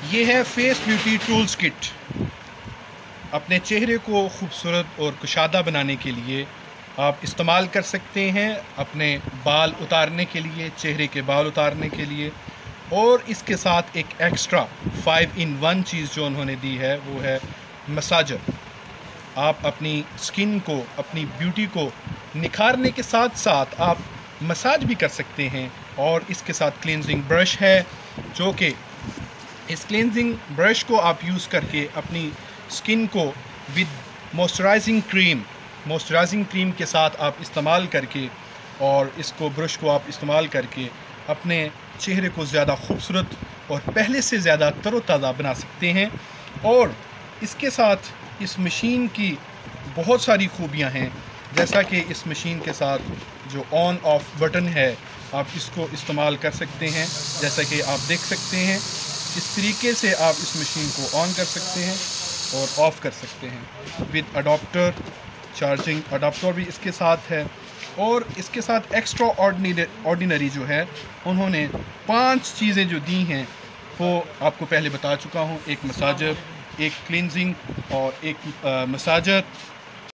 ये है face beauty tools kit. अपने चेहरे को खूबसूरत और कुशादा बनाने के लिए आप इस्तेमाल कर सकते हैं, अपने बाल उतारने के लिए, चेहरे के बाल उतारने के लिए। और इसके साथ एक एक्स्ट्रा 5 in 1 चीज़ जो उन्होंने दी है वो है मसाजर। आप अपनी स्किन को, अपनी ब्यूटी को निखारने के साथ साथ आप मसाज भी कर सकते हैं। और इसके साथ क्लींजिंग ब्रश है, जो कि इस क्लींजिंग ब्रश को आप यूज़ करके अपनी स्किन को विद मॉइस्चराइजिंग क्रीम के साथ आप इस्तेमाल करके, और इसको ब्रश को आप इस्तेमाल करके अपने चेहरे को ज़्यादा खूबसूरत और पहले से ज़्यादा तरोताज़ा बना सकते हैं। और इसके साथ इस मशीन की बहुत सारी खूबियां हैं, जैसा कि इस मशीन के साथ जो ऑन ऑफ बटन है आप इसको इस्तेमाल कर सकते हैं। जैसा कि आप देख सकते हैं, इस तरीके से आप इस मशीन को ऑन कर सकते हैं और ऑफ़ कर सकते हैं विद अडोप्टर। चार्जिंग अडोप्टर भी इसके साथ है। और इसके साथ एक्स्ट्रा ऑर्डिनरी जो है, उन्होंने 5 चीज़ें जो दी हैं वो आपको पहले बता चुका हूँ। एक मसाजर, एक क्लींजिंग और एक मसाजर